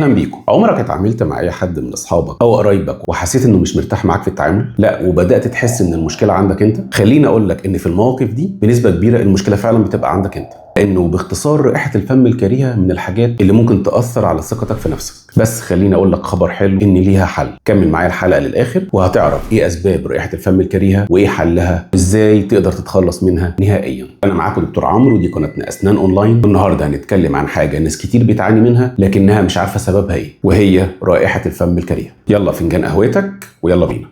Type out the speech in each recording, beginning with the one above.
اهلا بيكم. عمرك اتعاملت مع اي حد من اصحابك او قرايبك وحسيت انه مش مرتاح معاك في التعامل؟ لا، وبدات تحس ان المشكله عندك انت؟ خليني اقول لك ان في المواقف دي بنسبه كبيره المشكله فعلا بتبقى عندك انت، لانه باختصار رائحه الفم الكريهه من الحاجات اللي ممكن تاثر على ثقتك في نفسك. بس خليني اقول لك خبر حلو ان ليها حل. كمل معايا الحلقه للاخر وهتعرف ايه اسباب رائحه الفم الكريهه وايه حلها، ازاي تقدر تتخلص منها نهائيا. انا معاكم دكتور عمرو ودي قناتنا اسنان اونلاين، والنهارده هنتكلم عن حاجه ناس كتير بتعاني منها لكنها مش عارفه سببها ايه، وهي رائحه الفم الكريهه. يلا فنجان قهوتك ويلا بينا.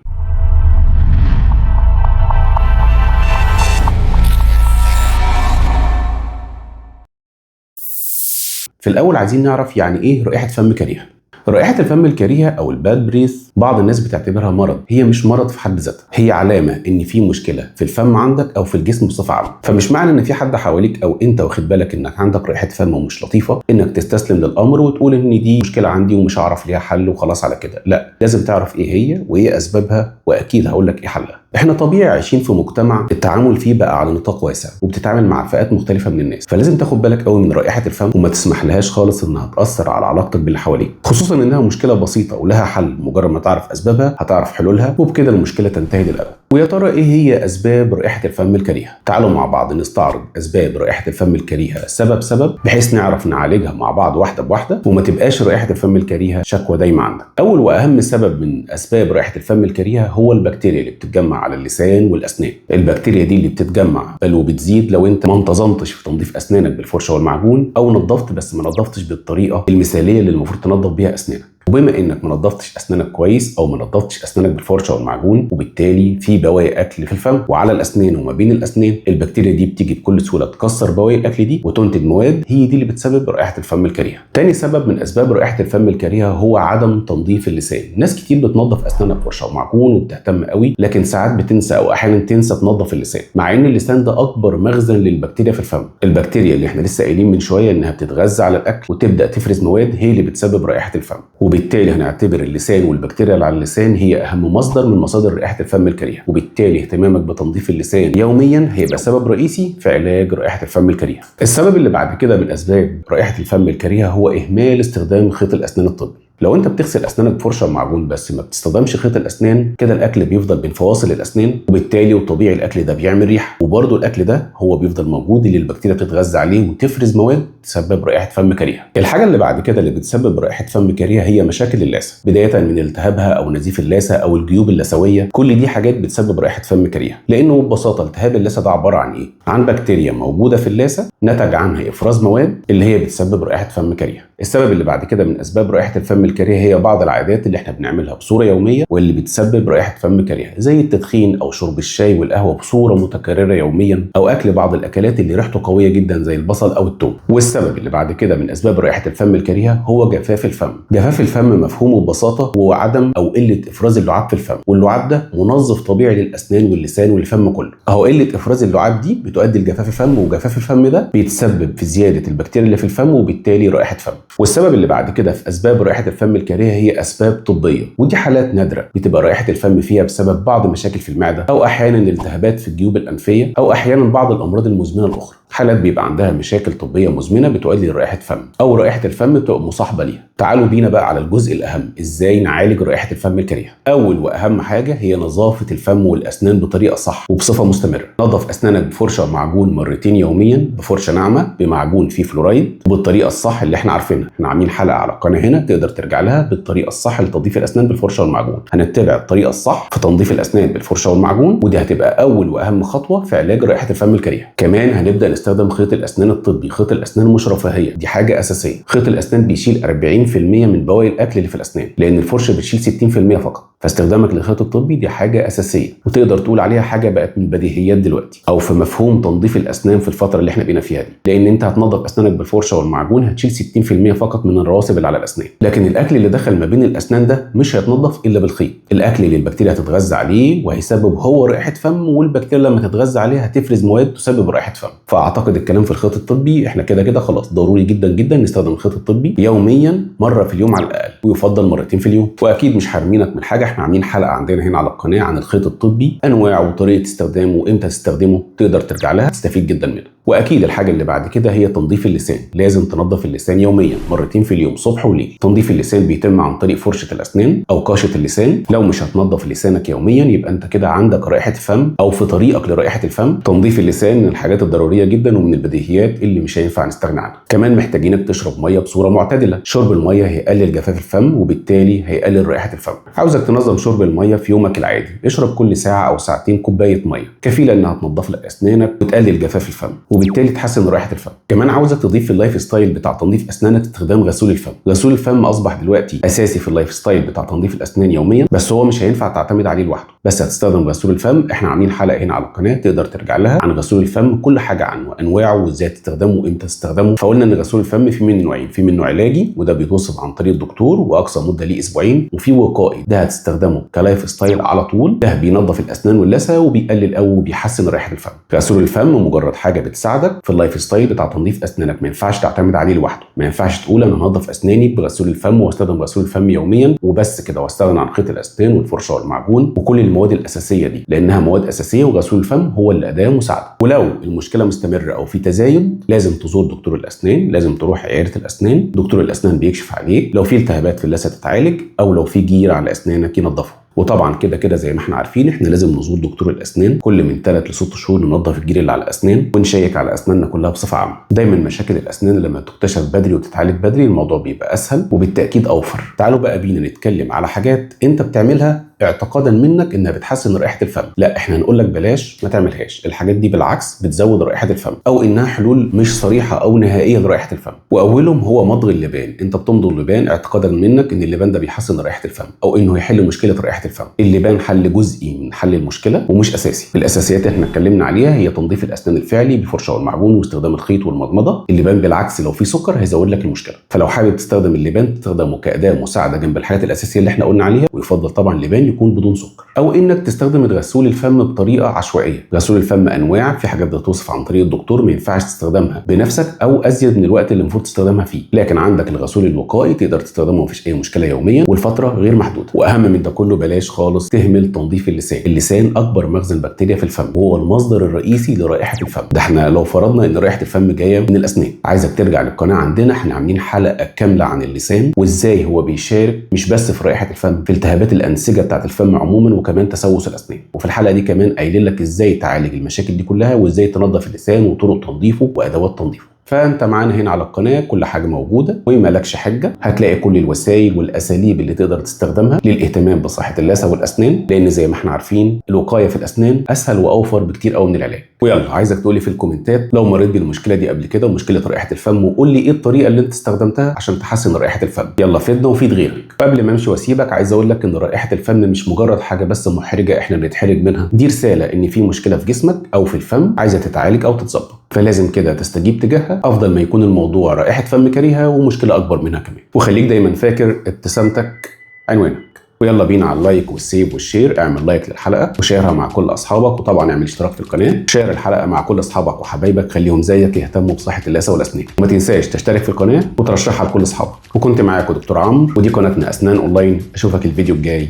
في الأول عايزين نعرف يعني إيه رائحة فم كريهة. رائحة الفم الكريهة أو الباد بريث بعض الناس بتعتبرها مرض. هي مش مرض في حد ذاتها، هي علامة إن في مشكلة في الفم عندك أو في الجسم بصفة عامة. فمش معنى إن في حد حواليك أو أنت واخد بالك إنك عندك رائحة فم ومش لطيفة إنك تستسلم للأمر وتقول إن دي مشكلة عندي ومش هعرف ليها حل وخلاص على كده. لا، لازم تعرف إيه هي وإيه أسبابها، وأكيد هقول لك إيه حلها. احنا طبيعي عايشين في مجتمع التعامل فيه بقى على نطاق واسع وبتتعامل مع فئات مختلفه من الناس، فلازم تاخد بالك قوي من رائحه الفم وما تسمح لهاش خالص انها تاثر على علاقتك باللي حواليك، خصوصا انها مشكله بسيطه ولها حل. مجرد ما تعرف اسبابها هتعرف حلولها وبكده المشكله تنتهي للابد. ويا ترى ايه هي اسباب رائحه الفم الكريهه؟ تعالوا مع بعض نستعرض اسباب رائحه الفم الكريهه سبب بحيث نعرف نعالجها مع بعض واحده بواحده وما تبقاش رائحه الفم الكريهه شكوى دايما عندك. اول واهم سبب من اسباب رائحه الفم الكريهه هو البكتيريا اللي بتتجمع على اللسان والاسنان. البكتيريا دي اللي بتتجمع بل وبتزيد لو انت ما انتظمتش في تنظيف اسنانك بالفرشه والمعجون، او نظفت بس ما نظفتش بالطريقه المثاليه اللي المفروض تنظف بيها اسنانك. وبما انك ما نظفتش اسنانك كويس او ما نظفتش اسنانك بالفرشه والمعجون، وبالتالي في بواقي اكل في الفم وعلى الاسنان وما بين الاسنان، البكتيريا دي بتيجي بكل سهوله تكسر بواقي الاكل دي وتنتج مواد هي دي اللي بتسبب رائحه الفم الكريهه. تاني سبب من اسباب رائحه الفم الكريهه هو عدم تنظيف اللسان. ناس كتير بتنظف اسنانها بفرشه ومعجون وبتهتم قوي، لكن ساعات بتنسى او احيانا تنسى تنظف اللسان، مع ان اللسان ده اكبر مخزن للبكتيريا في الفم. البكتيريا اللي احنا لسه قايلين من شويه انها بتتغذى على الاكل وتبدا تفرز مواد هي اللي بتسبب رائحه الفم، وبالتالي هنعتبر اللسان والبكتيريا اللي على اللسان هي اهم مصدر من مصادر رائحه الفم الكريهه، وبالتالي اهتمامك بتنظيف اللسان يوميا هيبقى سبب رئيسي في علاج رائحه الفم الكريهه. السبب اللي بعد كده من اسباب رائحه الفم الكريهه هو اهمال استخدام خيط الاسنان الطبي. لو انت بتغسل اسنانك بفرشه ومعجون بس ما بتستخدمش خيط الاسنان، كده الاكل بيفضل بين فواصل الاسنان، وبالتالي وطبيعي الاكل ده بيعمل ريحه، وبرده الاكل ده هو بيفضل موجود اللي البكتيريا بتتغذى عليه وتفرز مواد تسبب رائحه فم كريهه. الحاجه اللي بعد كده اللي بتسبب رائحه فم كريهه هي مشاكل اللثه، بدايه من التهابها او نزيف اللثه او الجيوب اللثويه. كل دي حاجات بتسبب رائحه فم كريهه، لانه ببساطه التهاب اللثه ده عباره عن ايه؟ عن بكتيريا موجوده في اللثه نتج عنها افراز مواد اللي هي بتسبب رائحه فم كريهه. السبب اللي بعد كده من اسباب رائحه الفم الكريهه هي بعض العادات اللي احنا بنعملها بصوره يوميه واللي بتسبب رائحه فم كريهه، زي التدخين او شرب الشاي والقهوه بصوره متكرره يوميا، او اكل بعض الاكلات اللي ريحته قويه جدا زي البصل او الثوم. والسبب اللي بعد كده من اسباب رائحه الفم الكريهه هو جفاف الفم. جفاف الفم مفهومه ببساطه هو عدم او قله افراز اللعاب في الفم، واللعاب ده منظف طبيعي للاسنان واللسان والفم كله. اهو قله افراز اللعاب دي بتؤدي لجفاف الفم، وجفاف الفم ده بيتسبب في زياده البكتيريا اللي في الفم وبالتالي رائحه فم. والسبب اللي بعد كده في اسباب رائحه الفم الكريهه هي اسباب طبيه، ودي حالات نادره بتبقى رائحه الفم فيها بسبب بعض مشاكل في المعده، او احيانا التهابات في الجيوب الانفيه، او احيانا بعض الامراض المزمنه الاخرى. حالات بيبقى عندها مشاكل طبيه مزمنه بتؤدي لرائحه فم، او رائحه الفم بتبقى مصاحبه ليها. تعالوا بينا بقى على الجزء الاهم، ازاي نعالج رائحه الفم الكريهه. اول واهم حاجه هي نظافه الفم والاسنان بطريقه صح وبصفه مستمره. نظف اسنانك بفرشه ومعجون مرتين يوميا، بفرشه ناعمه بمعجون فيه فلورايد وبالطريقه الصح اللي احنا عارفينها. احنا عاملين حلقه على القناه هنا تقدر ترجع لها بالطريقه الصح لتنظيف الاسنان بالفرشه والمعجون. هنتبع الطريقه الصح في تنظيف الاسنان بالفرشه والمعجون، ودي هتبقى اول واهم خطوه في علاج رائحه الفم الكريهه. كمان هنبدا نستخدم خيط الاسنان الطبي. خيط الاسنان مش رفاهيه، دي حاجه اساسيه. خيط الاسنان بيشيل 40% من بواقي الاكل اللي في الاسنان، لان الفرشه بتشيل 60% فقط. فاستخدامك للخيط الطبي دي حاجه اساسيه، وتقدر تقول عليها حاجه بقت من البديهيات دلوقتي، او في مفهوم تنظيف الاسنان في الفتره اللي احنا بقينا فيها دي، لان انت هتنظف اسنانك بالفرشه والمعجون هتشيل 60% فقط من الرواسب اللي على الاسنان. لكن الاكل اللي دخل ما بين الاسنان ده مش هيتنظف الا بالخيط، الاكل اللي البكتيريا هتتغذى عليه وهيسبب هو رائحه فم، والبكتيريا لما تتغذى عليه هتفرز مواد تسبب رائحه فم. فاعتقد الكلام في الخيط الطبي احنا كده خلاص ضروري جدا جدا نستخدم الخيط الطبي يوميا مره في اليوم على الاقل، ويفضل مرتين في اليوم. واكيد مش حارمينك من حاجه، احنا عاملين حلقه عندنا هنا على القناه عن الخيط الطبي، انواعه وطريقه استخدامه وامتى تستخدمه، تقدر ترجع لها تستفيد جدا منها. واكيد الحاجه اللي بعد كده هي تنظيف اللسان. لازم تنظف اللسان يوميا مرتين في اليوم، صبح وليل. تنظيف اللسان بيتم عن طريق فرشه الاسنان او قاشه اللسان. لو مش هتنظف لسانك يوميا يبقى انت كده عندك رائحه فم او في طريقك لرائحه الفم. تنظيف اللسان من الحاجات الضروريه جدا ومن البديهيات اللي مش هينفع نستغنى عنها. كمان محتاجينك تشرب ميه بصوره معتدله. شرب الميه هيقلل جفاف الفم وبالتالي هيقلل رائحه الفم. عاوزك تنظم شرب الميه في يومك العادي. اشرب كل ساعه او ساعتين كوبايه ميه كفيله انها تنظف لك اسنانك وتقلل جفاف الفم وبالتالي تحسن رائحه الفم. كمان عاوزك تضيف في اللايف ستايل بتاع تنظيف اسنانك استخدام غسول الفم. غسول الفم اصبح دلوقتي اساسي في اللايف ستايل بتاع تنظيف الاسنان يوميا، بس هو مش هينفع تعتمد عليه لوحده، بس هتستخدم غسول الفم. احنا عاملين حلقه هنا على القناه تقدر ترجع لها عن غسول الفم، كل حاجه عنه، انواعه وازاي تستخدمه وامتى تستخدمه. فقلنا ان غسول الفم في منه نوعين، في منه علاجي وده بيتوصف عن طريق الدكتور واقصى مده ليه اسبوعين، وفي وقائي ده هتستخدمه كلايف ستايل على طول. ده بينظف الاسنان واللثه وبيقلل او بيحسن رائحه الفم. غسول الفم مجرد حاجه بتساعدك في اللايف ستايل بتاع تنظيف اسنانك، ما ينفعش تعتمد عليه لوحده. ما ينفعش تقول انا هنظف اسناني بغسول الفم واستخدم غسول الفم يوميا وبس كده واستغنى عن خيط الاسنان والفرشه والمعجون وكل المواد الاساسيه دي، لانها مواد اساسيه وغسول الفم هو اللي اداه مساعده. ولو المشكله مستمره او في تزايد لازم تزور دكتور الاسنان، لازم تروح عياده الاسنان. دكتور الاسنان بيكشف عليك، لو في التهابات في اللثه تتعالج او لو في جير على اسنانك ينظفها. وطبعا كده كده زي ما احنا عارفين احنا لازم نزور دكتور الاسنان كل من 3 ل 6 شهور، ننظف الجير اللي على الاسنان ونشيك على اسناننا كلها بصفه عامه. دايما مشاكل الاسنان لما تكتشف بدري وتتعالج بدري الموضوع بيبقى اسهل وبالتاكيد اوفر. تعالوا بقى بينا نتكلم على حاجات انت بتعملها اعتقادا منك انها بتحسن رائحه الفم. لا، احنا هنقول لك بلاش ما تعملهاش. الحاجات دي بالعكس بتزود رائحه الفم او انها حلول مش صريحه او نهائيه لرائحه الفم. واولهم هو مضغ اللبان. انت بتمضغ اللبان اعتقادا منك ان اللبان ده بيحسن رائحه الفم او انه يحل مشكله رائحه الفم. اللبان حل جزئي من حل المشكله ومش اساسي. الاساسيات اللي احنا اتكلمنا عليها هي تنظيف الاسنان الفعلي بالفرشه والمعجون واستخدام الخيط والمضمضه. اللبان بالعكس لو في سكر هيزود لك المشكله. فلو حابب تستخدم اللبان تستخدمه كاداه مساعده جنب الحاجات الاساسيه اللي احنا قلنا عليها، ويفضل طبعا اللبان يكون بدون سكر. او انك تستخدم غسول الفم بطريقه عشوائيه. غسول الفم انواع، في حاجات بتوصف عن طريق الدكتور ما ينفعش تستخدمها بنفسك او ازيد من الوقت اللي المفروض تستخدمها فيه، لكن عندك الغسول الوقائي تقدر تستخدمه مفيش اي مشكله يوميا والفتره غير محدوده. واهم من ده كله بلاش خالص تهمل تنظيف اللسان. اللسان اكبر مخزن بكتيريا في الفم وهو المصدر الرئيسي لرائحه الفم. ده احنا لو فرضنا ان رائحه الفم جايه من الاسنان، عايزك ترجع للقناه عندنا، احنا عاملين حلقه كامله عن اللسان وازاي هو بيشارك مش بس في رائحه الفم، في التهابات الانسجه بتاعه الفم عموما وكمان تسوس الاسنان. وفي الحلقه دي كمان قايلين لك ازاي تعالج المشاكل دي كلها وازاي تنظف اللسان وطرق تنظيفه وادوات تنظيفه. فانت معانا هنا على القناه كل حاجه موجوده ومالكش حجه. هتلاقي كل الوسائل والاساليب اللي تقدر تستخدمها للاهتمام بصحه اللثه والاسنان، لان زي ما احنا عارفين الوقايه في الاسنان اسهل واوفر بكتير قوي من العلاج. ويلا عايزك تقولي في الكومنتات لو مريت بالمشكله دي قبل كده ومشكله رائحه الفم، وقول لي ايه الطريقه اللي انت استخدمتها عشان تحسن رائحه الفم. يلا فيدنا وفيد غيرك. قبل ما امشي واسيبك عايز اقول لك ان رائحه الفم مش مجرد حاجه بس محرجه احنا بنتحرج منها، دي رساله ان في مشكله في جسمك او في الفم عايزه تتعالج او تتظبط، فلازم كده تستجيب تجاهها افضل ما يكون الموضوع رائحه فم كريهه ومشكله اكبر منها كمان. وخليك دايما فاكر ابتسامتك عنوانك. ويلا بينا على اللايك والسيف والشير. اعمل لايك للحلقه وشيرها مع كل اصحابك، وطبعا اعمل اشتراك في القناه. شير الحلقه مع كل اصحابك وحبايبك، خليهم زيك يهتموا بصحه اللثه والاسنان. وما تنساش تشترك في القناه وترشحها لكل اصحابك. وكنت معاكم دكتور عمرو ودي قناتنا اسنان اونلاين. اشوفك الفيديو الجاي.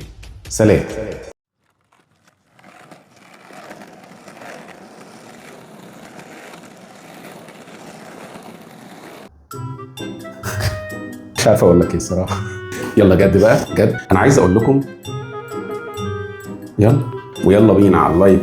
سلام. مش عارف اقول لك ايه الصراحه. يلا جد بقى جد، انا عايز اقول لكم يلا، ويلا بينا على اللايك